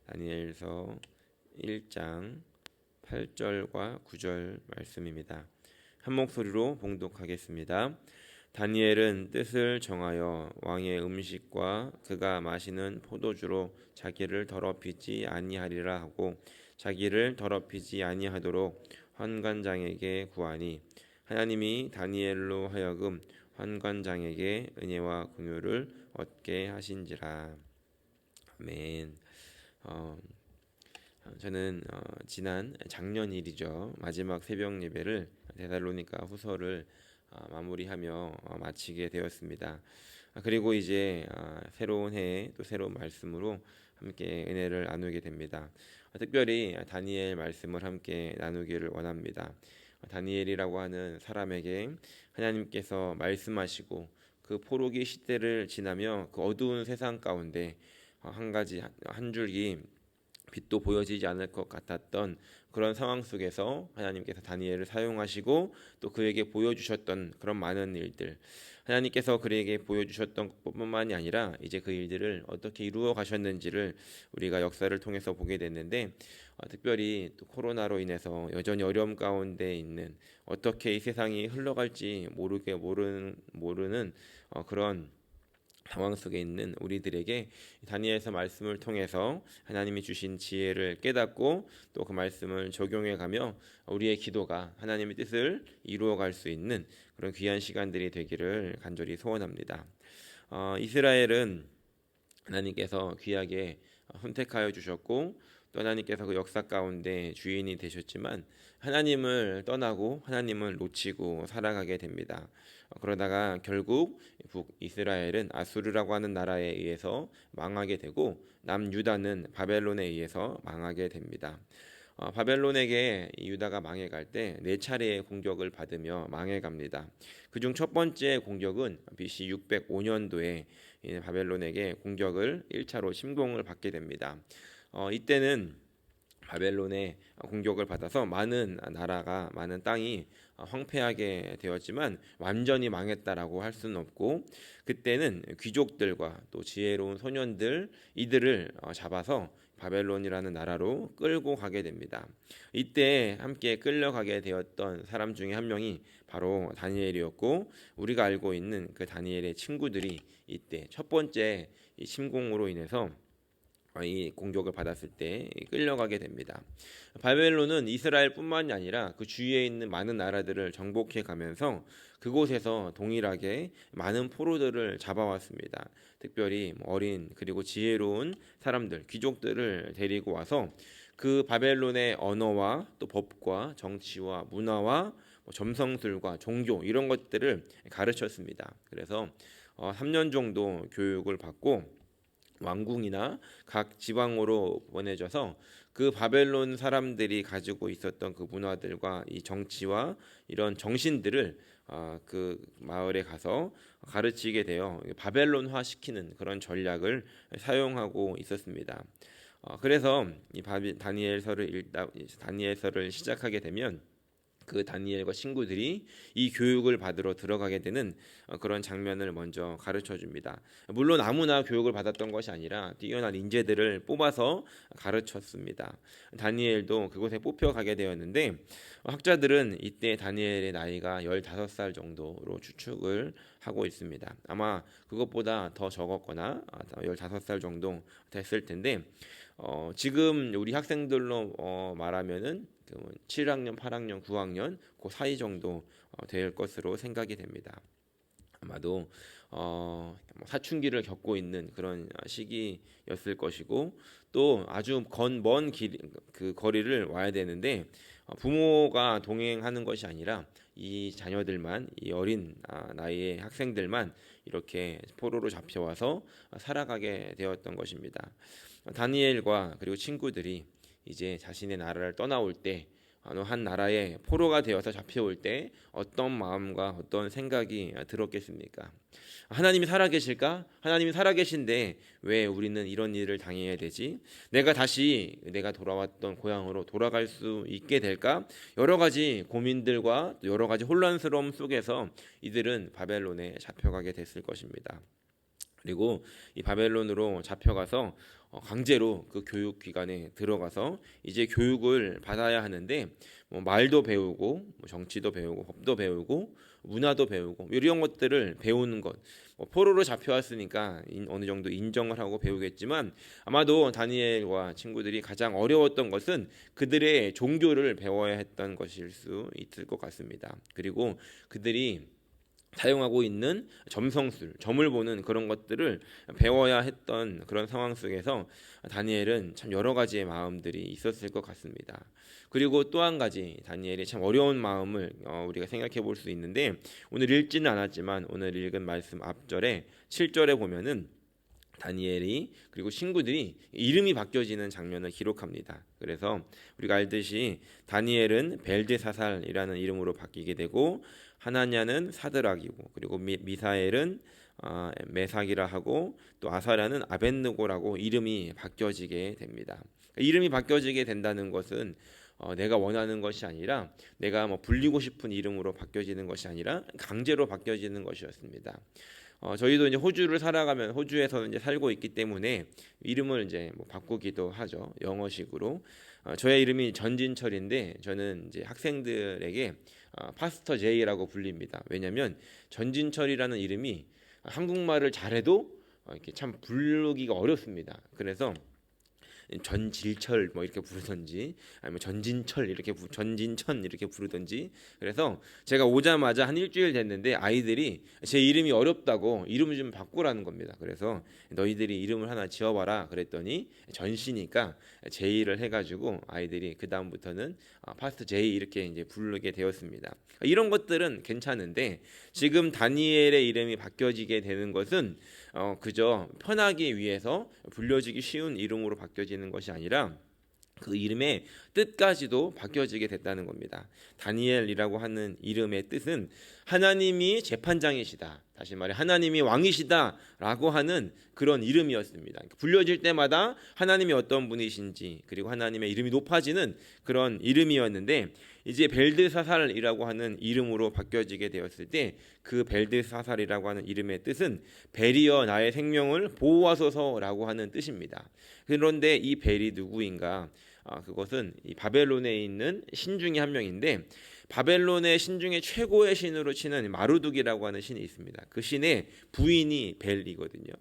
다니엘서 1장 8절과 9절 말씀입니다. 한 목소리로 봉독하겠습니다. 다니엘은 뜻을 정하여 왕의 음식과 그가 마시는 포도주로 자기를 더럽히지 아니하리라 하고 자기를 더럽히지 아니하도록 환관장에게 구하니 하나님이 다니엘로 하여금 환관장에게 은혜와 긍휼을 얻게 하신지라. 아멘. 저는 지난 작년 일이죠. 마지막 새벽 예배를 데살로니가 후서를 마무리하며 마치게 되었습니다. 그리고 이제 새로운 해에 또 새로운 말씀으로 함께 은혜를 나누게 됩니다. 특별히 다니엘 말씀을 함께 나누기를 원합니다. 다니엘이라고 하는 사람에게 하나님께서 말씀하시고 그 포로기 시대를 지나며 그 어두운 세상 가운데 한 가지 한 줄기 빛도 보여지지 않을 것 같았던 그런 상황 속에서 하나님께서 다니엘을 사용하시고 또 그에게 보여주셨던 그런 많은 일들, 하나님께서 그에게 보여주셨던 것뿐만이 아니라 이제 그 일들을 어떻게 이루어 가셨는지를 우리가 역사를 통해서 보게 됐는데, 특별히 또 코로나로 인해서 여전히 어려움 가운데 있는, 어떻게 이 세상이 흘러갈지 모르는 그런 상황 속에 있는 우리들에게 다니엘서 말씀을 통해서 하나님이 주신 지혜를 깨닫고 또 그 말씀을 적용해 가며 우리의 기도가 하나님의 뜻을 이루어 갈 수 있는 그런 귀한 시간들이 되기를 간절히 소원합니다. 이스라엘은 하나님께서 귀하게 선택하여 주셨고 또 하나님께서 그 역사 가운데 주인이 되셨지만 하나님을 떠나고 하나님을 놓치고 살아가게 됩니다. 그러다가 결국 북이스라엘은 아수르라고 하는 나라에 의해서 망하게 되고 남유다는 바벨론에 의해서 망하게 됩니다. 바벨론에게 유다가 망해갈 때 네 차례의 공격을 받으며 망해갑니다. 그중 첫 번째 공격은 BC 605년도에 바벨론에게 공격을 1차로 침공을 받게 됩니다. 이때는 바벨론의 공격을 받아서 많은 나라가, 많은 땅이 황폐하게 되었지만 완전히 망했다라고 할 수는 없고, 그때는 귀족들과 또 지혜로운 소년들 이들을 잡아서 바벨론이라는 나라로 끌고 가게 됩니다. 이때 함께 끌려가게 되었던 사람 중에 한 명이 바로 다니엘이었고, 우리가 알고 있는 그 다니엘의 친구들이 이때 첫 번째 이 침공으로 인해서 이 공격을 받았을 때 끌려가게 됩니다. 바벨론은 이스라엘뿐만이 아니라 그 주위에 있는 많은 나라들을 정복해 가면서 그곳에서 동일하게 많은 포로들을 잡아왔습니다. 특별히 어린 그리고 지혜로운 사람들, 귀족들을 데리고 와서 그 바벨론의 언어와 또 법과 정치와 문화와 점성술과 종교 이런 것들을 가르쳤습니다. 그래서 3년 정도 교육을 받고 왕궁이나 각 지방으로 보내져서 그 바벨론 사람들이 가지고 있었던 그 문화들과 이 정치와 이런 정신들을 그 마을에 가서 가르치게 되어 바벨론화 시키는 그런 전략을 사용하고 있었습니다. 그래서 이 다니엘서를 시작하게 되면 그 다니엘과 친구들이 이 교육을 받으러 들어가게 되는 그런 장면을 먼저 가르쳐 줍니다. 물론 아무나 교육을 받았던 것이 아니라 뛰어난 인재들을 뽑아서 가르쳤습니다. 다니엘도 그곳에 뽑혀가게 되었는데, 학자들은 이때 다니엘의 나이가 15살 정도로 추측을 하고 있습니다. 아마 그것보다 더 적었거나 15살 정도 됐을 텐데, 지금 우리 학생들로 말하면은 7학년, 8학년, 9학년 그 사이 정도 될 것으로 생각이 됩니다. 아마도 사춘기를 겪고 있는 그런 시기였을 것이고, 또 아주 먼 그 거리를 와야 되는데 부모가 동행하는 것이 아니라 이 자녀들만, 이 어린 나이의 학생들만 이렇게 포로로 잡혀와서 살아가게 되었던 것입니다. 다니엘과 그리고 친구들이 이제 자신의 나라를 떠나올 때, 한 나라의 포로가 되어서 잡혀올 때 어떤 마음과 어떤 생각이 들었겠습니까? 하나님이 살아계실까? 하나님이 살아계신데 왜 우리는 이런 일을 당해야 되지? 내가 돌아왔던 고향으로 돌아갈 수 있게 될까? 여러 가지 고민들과 여러 가지 혼란스러움 속에서 이들은 바벨론에 잡혀가게 됐을 것입니다. 그리고 이 바벨론으로 잡혀가서 강제로 그 교육기관에 들어가서 이제 교육을 받아야 하는데 뭐 말도 배우고 뭐 정치도 배우고 법도 배우고 문화도 배우고 이런 것들을 배우는 것, 뭐 포로로 잡혀왔으니까 어느 정도 인정을 하고 배우겠지만 아마도 다니엘과 친구들이 가장 어려웠던 것은 그들의 종교를 배워야 했던 것일 수 있을 것 같습니다. 그리고 그들이 사용하고 있는 점성술, 점을 보는 그런 것들을 배워야 했던 그런 상황 속에서 다니엘은 참 여러 가지의 마음들이 있었을 것 같습니다. 그리고 또 한 가지 다니엘이 참 어려운 마음을 우리가 생각해 볼 수 있는데 오늘 읽지는 않았지만 오늘 읽은 말씀 앞절에 7절에 보면은 다니엘이 그리고 친구들이 이름이 바뀌어지는 장면을 기록합니다. 그래서 우리가 알듯이 다니엘은 벨드사살이라는 이름으로 바뀌게 되고 하나냐는 사드락이고 그리고 미사엘은 메삭이라 하고 또 아사랴는 아벳느고라고 이름이 바뀌어지게 됩니다. 이름이 바뀌어지게 된다는 것은 내가 원하는 것이 아니라 내가 뭐 불리고 싶은 이름으로 바뀌어지는 것이 아니라 강제로 바뀌어지는 것이었습니다. 저희도 이제 호주를 살아가면 호주에서 이제 살고 있기 때문에 이름을 이제 뭐 바꾸기도 하죠. 영어식으로. 저의 이름이 전진철인데 저는 이제 학생들에게 파스터 제이라고 불립니다. 왜냐하면 전진철이라는 이름이 한국말을 잘해도 이렇게 참 부르기가 어렵습니다. 그래서 전질철 뭐 이렇게 부르던지 아니면 전진철 이렇게 전진천 이렇게 부르던지 그래서 제가 오자마자 한 일주일 됐는데 아이들이 제 이름이 어렵다고 이름을 좀 바꾸라는 겁니다. 그래서 너희들이 이름을 하나 지어봐라 그랬더니 전시니까 제이를 해가지고 아이들이 그 다음부터는 파스터 제이 이렇게 이제 부르게 되었습니다. 이런 것들은 괜찮은데 지금 다니엘의 이름이 바뀌어지게 되는 것은 그저 편하기 위해서 불려지기 쉬운 이름으로 바뀌어지는 것이 아니라 그 이름의 뜻까지도 바뀌어지게 됐다는 겁니다. 다니엘이라고 하는 이름의 뜻은 하나님이 재판장이시다. 다시 말해 하나님이 왕이시다라고 하는 그런 이름이었습니다. 불려질 때마다 하나님이 어떤 분이신지 그리고 하나님의 이름이 높아지는 그런 이름이었는데 이제 벨드사살이라고 하는 이름으로 바뀌어지게 되었을 때 그 벨드사살이라고 하는 이름의 뜻은 벨이여 나의 생명을 보호하소서라고 하는 뜻입니다. 그런데 이 벨이 누구인가? 그것은 이 바벨론에 있는 신 중에 한 명인데 바벨론의 신 중에 최고의 신으로 치는 마루둑이라고 하는 신이 있습니다. 그 신의 부인이 벨이거든요.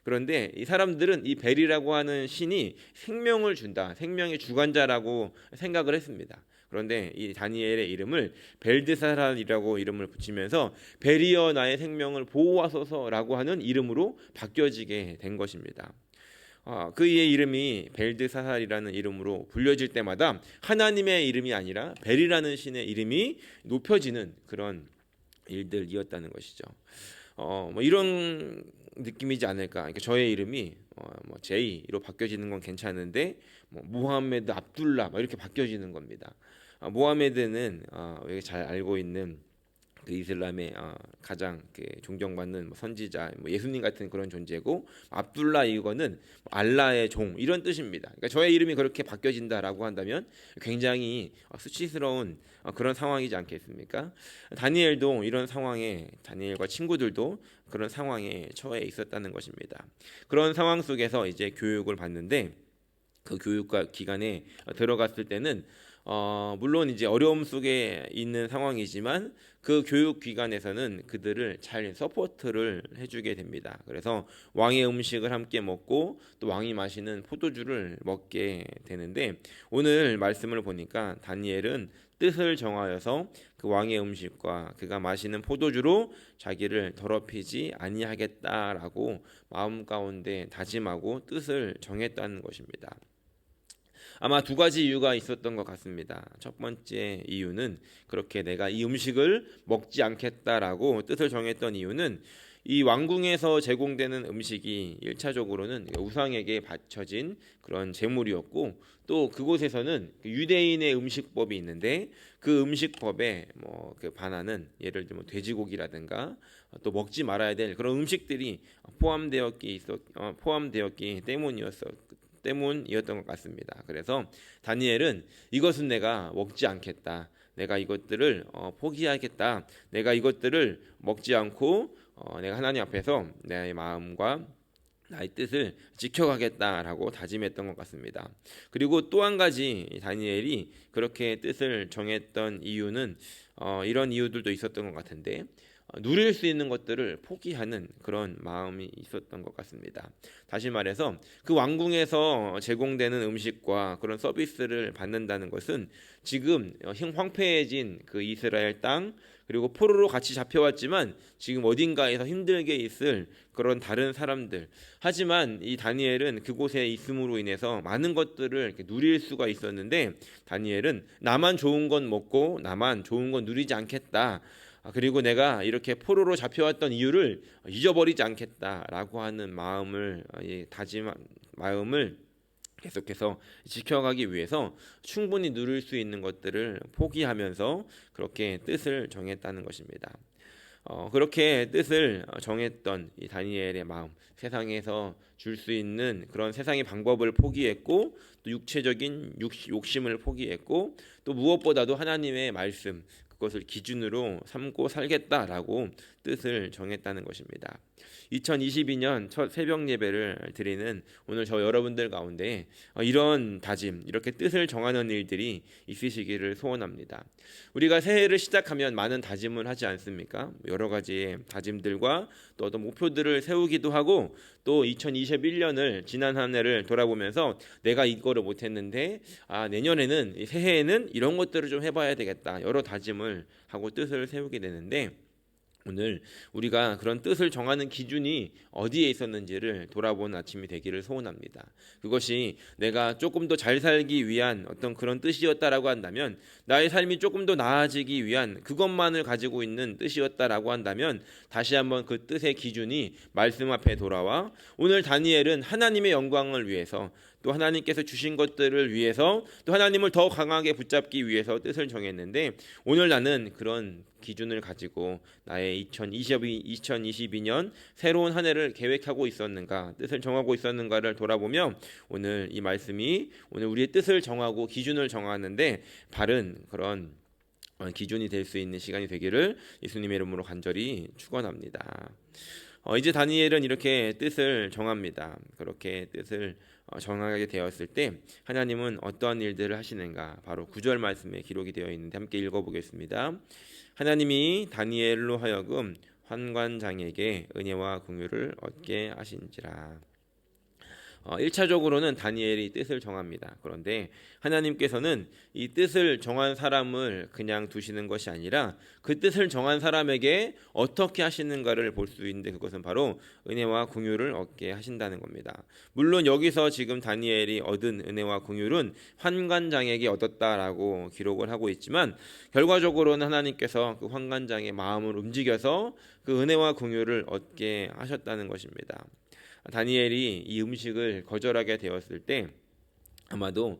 그런데 이 사람들은 이 벨이라고 하는 신이 생명을 준다, 생명의 주관자라고 생각을 했습니다. 그런데 이 다니엘의 이름을 벨드사살이라고 이름을 붙이면서 벨이여 나의 생명을 보호하소서라고 하는 이름으로 바뀌어지게 된 것입니다. 그의 이름이 벨드사살이라는 이름으로 불려질 때마다 하나님의 이름이 아니라 벨이라는 신의 이름이 높여지는 그런 일들이었다는 것이죠. 뭐 이런 느낌이지 않을까. 그러니까 저의 이름이 뭐 제이로 바뀌어지는 건 괜찮은데 뭐 무하메드 압둘라 뭐 이렇게 바뀌어지는 겁니다. 무하메드는 여기 잘 알고 있는 그 이슬람의 가장 존경받는 뭐 선지자, 뭐 예수님 같은 그런 존재고 압둘라 이거는 알라의 종 이런 뜻입니다. 그러니까 저의 이름이 그렇게 바뀌어진다라고 한다면 굉장히 수치스러운 그런 상황이지 않겠습니까? 다니엘도 이런 상황에 다니엘과 친구들도 그런 상황에 처해 있었다는 것입니다. 그런 상황 속에서 이제 교육을 받는데 그 교육과 기간에 들어갔을 때는 물론 이제 어려움 속에 있는 상황이지만 그 교육 기관에서는 그들을 잘 서포트를 해주게 됩니다. 그래서 왕의 음식을 함께 먹고 또 왕이 마시는 포도주를 먹게 되는데 오늘 말씀을 보니까 다니엘은 뜻을 정하여서 그 왕의 음식과 그가 마시는 포도주로 자기를 더럽히지 아니하겠다라고 마음 가운데 다짐하고 뜻을 정했다는 것입니다. 아마 두 가지 이유가 있었던 것 같습니다. 첫 번째 이유는 그렇게 내가 이 음식을 먹지 않겠다라고 뜻을 정했던 이유는 이 왕궁에서 제공되는 음식이 1차적으로는 우상에게 바쳐진 그런 제물이었고 또 그곳에서는 유대인의 음식법이 있는데 그 음식법에 뭐 그 반하는 예를 들면 돼지고기라든가 또 먹지 말아야 될 그런 음식들이 포함되었기 때문이었던 것 같습니다. 그래서 다니엘은 이것은 내가 먹지 않겠다. 내가 이것들을 포기하겠다. 내가 이것들을 먹지 않고 내가 하나님 앞에서 내 마음과 나의 뜻을 지켜가겠다라고 다짐했던 것 같습니다. 그리고 또 한 가지 다니엘이 그렇게 뜻을 정했던 이유는 이런 이유들도 있었던 것 같은데 누릴 수 있는 것들을 포기하는 그런 마음이 있었던 것 같습니다. 다시 말해서 그 왕궁에서 제공되는 음식과 그런 서비스를 받는다는 것은 지금 황폐해진 그 이스라엘 땅 그리고 포로로 같이 잡혀왔지만 지금 어딘가에서 힘들게 있을 그런 다른 사람들. 하지만 이 다니엘은 그곳에 있음으로 인해서 많은 것들을 이렇게 누릴 수가 있었는데 다니엘은 나만 좋은 건 먹고 나만 좋은 건 누리지 않겠다. 그리고 내가 이렇게 포로로 잡혀왔던 이유를 잊어버리지 않겠다라고 하는 다짐한 마음을 계속해서 지켜가기 위해서 충분히 누릴 수 있는 것들을 포기하면서 그렇게 뜻을 정했다는 것입니다. 그렇게 뜻을 정했던 이 다니엘의 마음, 세상에서 줄 수 있는 그런 세상의 방법을 포기했고 또 육체적인 욕심을 포기했고 또 무엇보다도 하나님의 말씀 그것을 기준으로 삼고 살겠다라고 뜻을 정했다는 것입니다. 2022년 첫 새벽 예배를 드리는 오늘 저 여러분들 가운데 이런 다짐, 이렇게 뜻을 정하는 일들이 있으시기를 소원합니다. 우리가 새해를 시작하면 많은 다짐을 하지 않습니까? 여러 가지의 다짐들과 또 어떤 목표들을 세우기도 하고 또 2021년을 지난 한 해를 돌아보면서 내가 이거를 못했는데 내년에는 새해에는 이런 것들을 좀 해봐야 되겠다. 여러 다짐을 하고 뜻을 세우게 되는데 오늘 우리가 그런 뜻을 정하는 기준이 어디에 있었는지를 돌아보는 아침이 되기를 소원합니다. 그것이 내가 조금 더 잘 살기 위한 어떤 그런 뜻이었다라고 한다면 나의 삶이 조금 더 나아지기 위한 그것만을 가지고 있는 뜻이었다라고 한다면 다시 한번 그 뜻의 기준이 말씀 앞에 돌아와 오늘 다니엘은 하나님의 영광을 위해서 또 하나님께서 주신 것들을 위해서 또 하나님을 더 강하게 붙잡기 위해서 뜻을 정했는데 오늘 나는 그런 기준을 가지고 나의 2022년 새로운 한 해를 계획하고 있었는가 뜻을 정하고 있었는가를 돌아보며 오늘 이 말씀이 오늘 우리의 뜻을 정하고 기준을 정하는데 바른 그런 기준이 될 수 있는 시간이 되기를 예수님의 이름으로 간절히 축원합니다. 이제 다니엘은 이렇게 뜻을 정합니다. 그렇게 뜻을 정하게 되었을 때 하나님은 어떠한 일들을 하시는가 바로 9절 말씀에 기록이 되어 있는데 함께 읽어보겠습니다. 하나님이 다니엘로 하여금 환관장에게 은혜와 긍휼을 얻게 하신지라. 1차적으로는 다니엘이 뜻을 정합니다. 그런데 하나님께서는 이 뜻을 정한 사람을 그냥 두시는 것이 아니라 그 뜻을 정한 사람에게 어떻게 하시는가를 볼 수 있는데 그것은 바로 은혜와 긍휼을 얻게 하신다는 겁니다. 물론 여기서 지금 다니엘이 얻은 은혜와 긍휼은 환관장에게 얻었다라고 기록을 하고 있지만 결과적으로는 하나님께서 그 환관장의 마음을 움직여서 그 은혜와 긍휼을 얻게 하셨다는 것입니다. 다니엘이 이 음식을 거절하게 되었을 때 아마도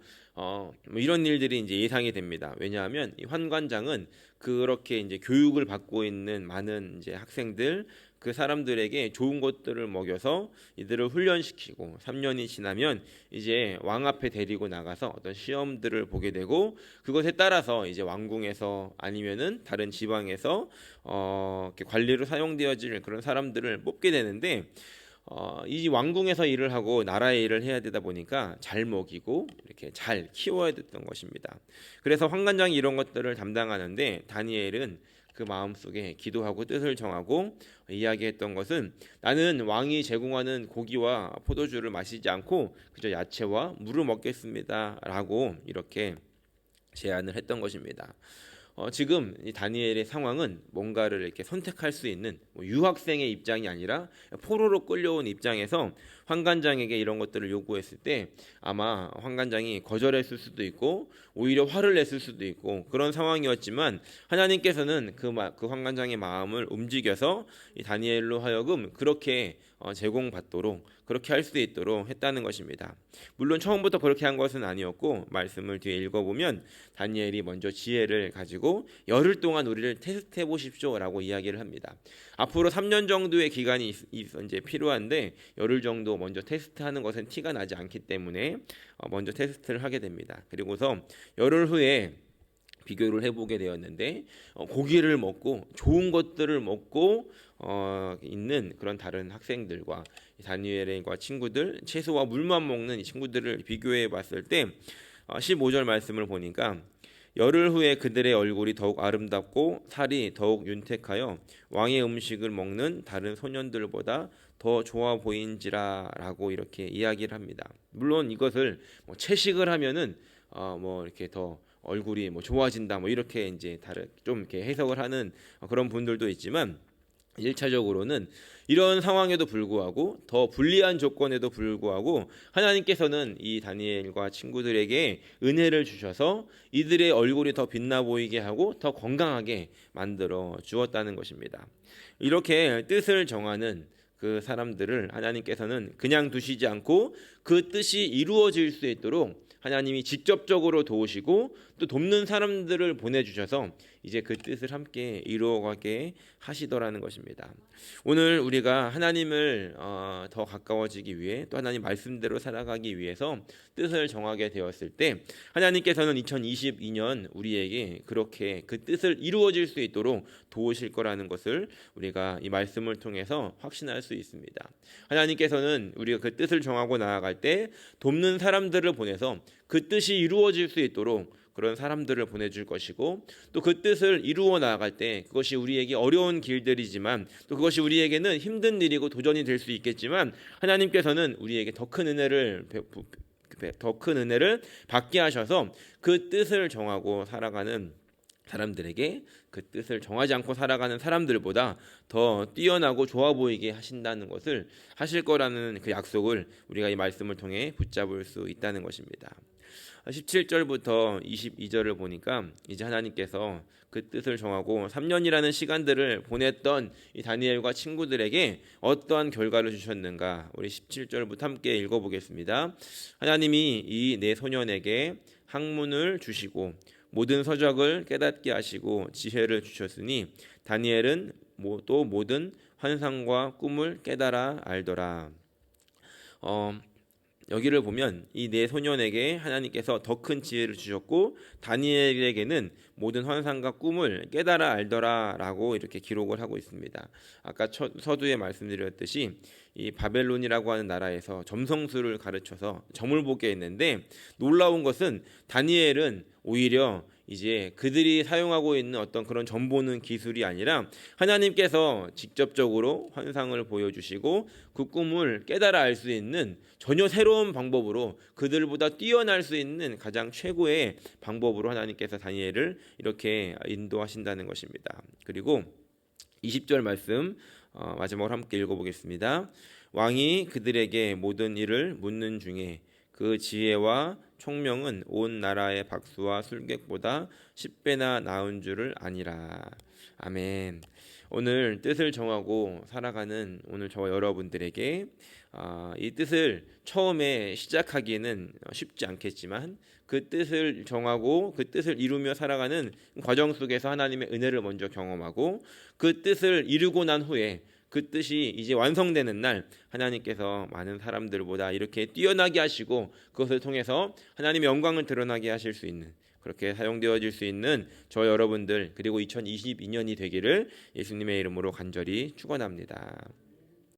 이런 일들이 이제 예상이 됩니다. 왜냐하면 이 환관장은 그렇게 이제 교육을 받고 있는 많은 이제 학생들 그 사람들에게 좋은 것들을 먹여서 이들을 훈련시키고 3년이 지나면 이제 왕 앞에 데리고 나가서 어떤 시험들을 보게 되고 그것에 따라서 이제 왕궁에서 아니면은 다른 지방에서 이렇게 관리로 사용되어질 그런 사람들을 뽑게 되는데 이 왕궁에서 일을 하고 나라의 일을 해야 되다 보니까 잘 먹이고 이렇게 잘 키워야 됐던 것입니다. 그래서 환관장이 이런 것들을 담당하는데 다니엘은 그 마음속에 기도하고 뜻을 정하고 이야기했던 것은 나는 왕이 제공하는 고기와 포도주를 마시지 않고 그저 야채와 물을 먹겠습니다 라고 이렇게 제안을 했던 것입니다. 지금 이 다니엘의 상황은 뭔가를 이렇게 선택할 수 있는 유학생의 입장이 아니라 포로로 끌려온 입장에서 환관장에게 이런 것들을 요구했을 때 아마 환관장이 거절했을 수도 있고 오히려 화를 냈을 수도 있고 그런 상황이었지만 하나님께서는 그 환관장의 마음을 움직여서 이 다니엘로 하여금 그렇게 제공받도록 그렇게 할 수 있도록 했다는 것입니다. 물론 처음부터 그렇게 한 것은 아니었고 말씀을 뒤에 읽어보면 다니엘이 먼저 지혜를 가지고 열흘 동안 우리를 테스트해 보십시오라고 이야기를 합니다. 앞으로 3년 정도의 기간이 이제 필요한데 열흘 정도 먼저 테스트하는 것은 티가 나지 않기 때문에 먼저 테스트를 하게 됩니다. 그리고서 열흘 후에 비교를 해보게 되었는데 고기를 먹고 좋은 것들을 먹고 있는 그런 다른 학생들과 다니엘과 친구들, 채소와 물만 먹는 이 친구들을 비교해 봤을 때 15절 말씀을 보니까 열흘 후에 그들의 얼굴이 더욱 아름답고 살이 더욱 윤택하여 왕의 음식을 먹는 다른 소년들보다 더 좋아 보인지라라고 이렇게 이야기를 합니다. 물론 이것을 채식을 하면은 뭐 이렇게 더 얼굴이 뭐 좋아진다 뭐 이렇게 이제 다른 좀 이렇게 해석을 하는 그런 분들도 있지만 1차적으로는 이런 상황에도 불구하고 더 불리한 조건에도 불구하고 하나님께서는 이 다니엘과 친구들에게 은혜를 주셔서 이들의 얼굴이 더 빛나 보이게 하고 더 건강하게 만들어 주었다는 것입니다. 이렇게 뜻을 정하는 그 사람들을 하나님께서는 그냥 두시지 않고 그 뜻이 이루어질 수 있도록 하나님이 직접적으로 도우시고 또 돕는 사람들을 보내주셔서 이제 그 뜻을 함께 이루어가게 하시더라는 것입니다. 오늘 우리가 하나님을 더 가까워지기 위해 또 하나님 말씀대로 살아가기 위해서 뜻을 정하게 되었을 때 하나님께서는 2022년 우리에게 그렇게 그 뜻을 이루어질 수 있도록 도우실 거라는 것을 우리가 이 말씀을 통해서 확신할 수 있습니다. 하나님께서는 우리가 그 뜻을 정하고 나아갈 때 돕는 사람들을 보내서 그 뜻이 이루어질 수 있도록 그런 사람들을 보내줄 것이고 또 그 뜻을 이루어 나아갈 때 그것이 우리에게 어려운 길들이지만 또 그것이 우리에게는 힘든 일이고 도전이 될 수 있겠지만 하나님께서는 우리에게 더 큰 은혜를 받게 하셔서 그 뜻을 정하고 살아가는 사람들에게 그 뜻을 정하지 않고 살아가는 사람들보다 더 뛰어나고 좋아 보이게 하신다는 것을 하실 거라는 그 약속을 우리가 이 말씀을 통해 붙잡을 수 있다는 것입니다. 17절부터 22절을 보니까 이제 하나님께서 그 뜻을 정하고 3년이라는 시간들을 보냈던 이 다니엘과 친구들에게 어떠한 결과를 주셨는가 우리 17절부터 함께 읽어보겠습니다. 하나님이 이 네 소년에게 학문을 주시고 모든 서적을 깨닫게 하시고 지혜를 주셨으니 다니엘은 또 모든 환상과 꿈을 깨달아 알더라. 여기를 보면 이 네 소년에게 하나님께서 더 큰 지혜를 주셨고 다니엘에게는 모든 환상과 꿈을 깨달아 알더라라고 이렇게 기록을 하고 있습니다. 아까 서두에 말씀드렸듯이 이 바벨론이라고 하는 나라에서 점성술을 가르쳐서 점을 보게 했는데 놀라운 것은 다니엘은 오히려 이제 그들이 사용하고 있는 어떤 그런 점 보는 기술이 아니라 하나님께서 직접적으로 환상을 보여주시고 그 꿈을 깨달아 알 수 있는 전혀 새로운 방법으로 그들보다 뛰어날 수 있는 가장 최고의 방법으로 하나님께서 다니엘을 이렇게 인도하신다는 것입니다. 그리고 20절 말씀 마지막으로 함께 읽어보겠습니다. 왕이 그들에게 모든 일을 묻는 중에 그 지혜와 총명은 온 나라의 박수와 술객보다 10배나 나은 줄을 아니라. 아멘. 오늘 뜻을 정하고 살아가는 오늘 저와 여러분들에게 이 뜻을 처음에 시작하기에는 쉽지 않겠지만 그 뜻을 정하고 그 뜻을 이루며 살아가는 과정 속에서 하나님의 은혜를 먼저 경험하고 그 뜻을 이루고 난 후에 그 뜻이 이제 완성되는 날 하나님께서 많은 사람들보다 이렇게 뛰어나게 하시고 그것을 통해서 하나님의 영광을 드러나게 하실 수 있는 그렇게 사용되어질 수 있는 저 여러분들 그리고 2022년이 되기를 예수님의 이름으로 간절히 축원합니다.